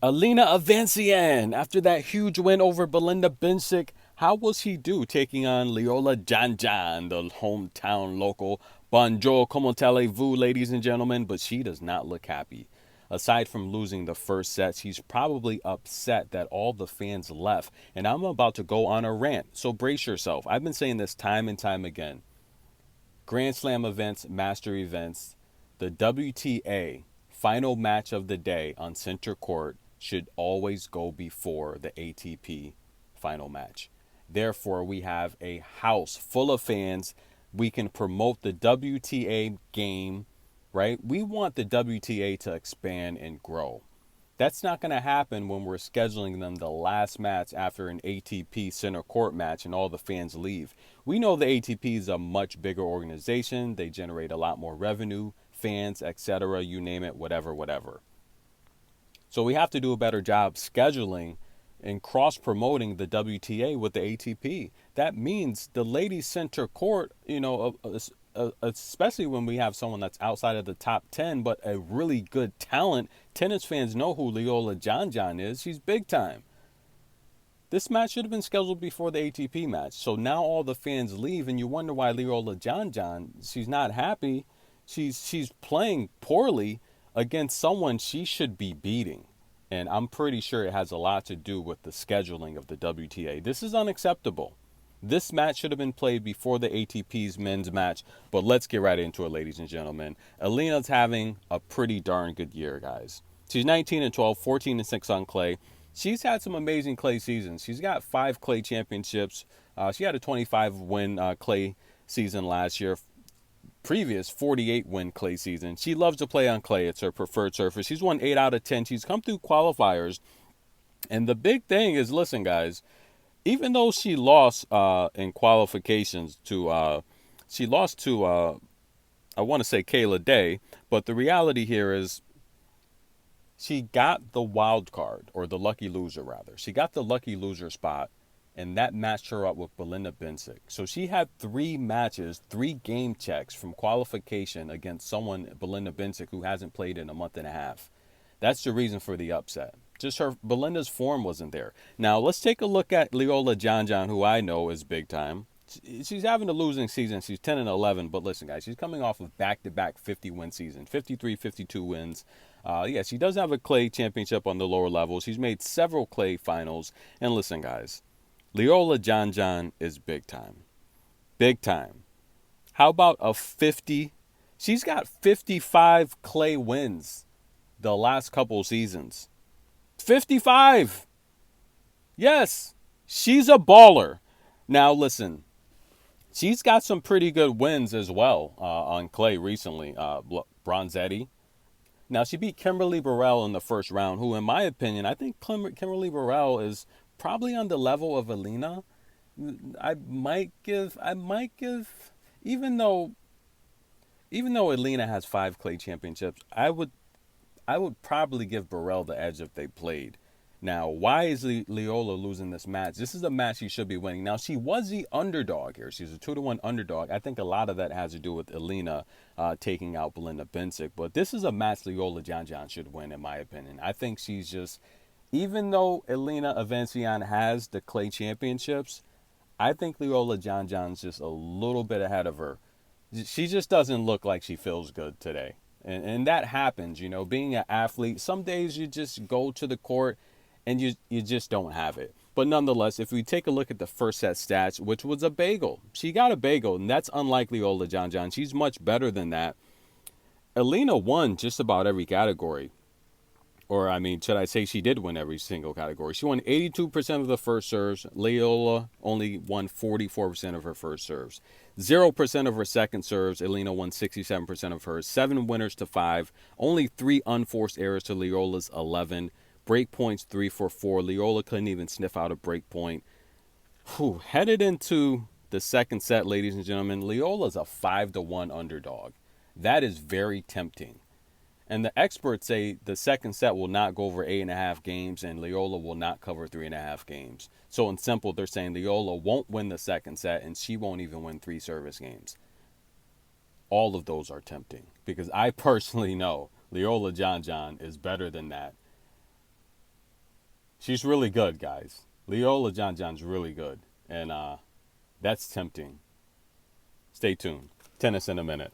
Elina Avanesyan, after that huge win over Belinda Bencic, how was he do taking on Leola JeanJean, the hometown local? Bonjour, comment allez-vous, ladies and gentlemen? But she does not look happy. Aside from losing the first set, she's probably upset that all the fans left. And I'm about to go on a rant, so brace yourself. I've been saying this time and time again. Grand Slam events, master events, the WTA final match of the day on center court should always go before the ATP final match. Therefore, we have a house full of fans. We can promote the WTA game, right? We want the WTA to expand and grow. That's not going to happen when we're scheduling them the last match after an ATP center court match and all the fans leave. We know the ATP is a much bigger organization. They generate a lot more revenue, fans, etc. You name it, whatever, whatever. So we have to do a better job scheduling and cross promoting the WTA with the ATP. That means the ladies center court, especially when we have someone that's outside of the top 10, but a really good talent. Tennis fans know who Leola JeanJean is. She's big time. This match should have been scheduled before the ATP match. So now all the fans leave, and you wonder why Leola JeanJean, she's not happy. She's playing poorly against someone she should be beating. And I'm pretty sure it has a lot to do with the scheduling of the WTA. This is unacceptable. This match should have been played before the ATP's men's match, but let's get right into it, ladies and gentlemen. Elina's having a pretty darn good year, guys. She's 19 and 12, 14 and 6 on clay. She's had some amazing clay seasons. She's got 5 clay championships. She had a 25 win clay season last year. Previous 48 win clay season. She loves to play on clay. It's her preferred surface. She's won 8 out of 10. She's come through qualifiers. And the big thing is, listen, guys, even though she lost in qualifications to, I want to say Kayla Day, but the reality here is she got the wild card, or the lucky loser, rather. She got the lucky loser spot, and that matched her up with Belinda Bencic. So she had 3 matches, 3 game checks from qualification against someone, Belinda Bencic, who hasn't played in a month and a half. That's the reason for the upset. Just her Belinda's form wasn't there. Now let's take a look at Leola JeanJean, who I know is big time. She's having a losing season. She's 10 and 11, but listen, guys, she's coming off of back-to-back 50-win season, 53, 52 wins. Yeah, she does have a clay championship on the lower level. She's made several clay finals. And listen, guys, Leola JeanJean is big time. Big time. How about a 50? She's got 55 clay wins the last couple seasons. 55. Yes, she's a baller. Now, listen, she's got some pretty good wins as well on clay recently. Bronzetti. Now, she beat Kimberly Burrell in the first round, who, in my opinion, I think Kimberly Burrell is probably on the level of Elina. I might give, even though Elina has 5 clay championships, I would probably give Burrell the edge if they played. Now, why is Leola losing this match? This is a match she should be winning. Now, she was the underdog here. She's a 2-1 underdog. I think a lot of that has to do with Elina taking out Belinda Bencic. But this is a match Leola JeanJean should win, in my opinion. I think she's just, even though Elina Avanesyan has the clay championships, I think Leola JeanJean's just a little bit ahead of her. She just doesn't look like she feels good today. And that happens, being an athlete. Some days you just go to the court and you just don't have it. But nonetheless, if we take a look at the first set stats, which was a bagel, she got a bagel, and that's unlike Leola JeanJean. She's much better than that. Elina won just about every category. Or, I mean, should I say she did win every single category? She won 82% of the first serves. Leola only won 44% of her first serves. 0% of her second serves. Elina won 67% of hers. 7 winners to 5. Only 3 unforced errors to Leola's 11. Break points 3 for 4. Leola couldn't even sniff out a break point. Headed into the second set, ladies and gentlemen, Leola's a 5-1 underdog. That is very tempting. And the experts say the second set will not go over 8.5 games, and Leola will not cover 3.5 games. So in simple, they're saying Leola won't win the second set, and she won't even win 3 service games. All of those are tempting because I personally know Leola JeanJean is better than that. She's really good, guys. Leolia JeanJean's really good. And that's tempting. Stay tuned. Tennis in a minute.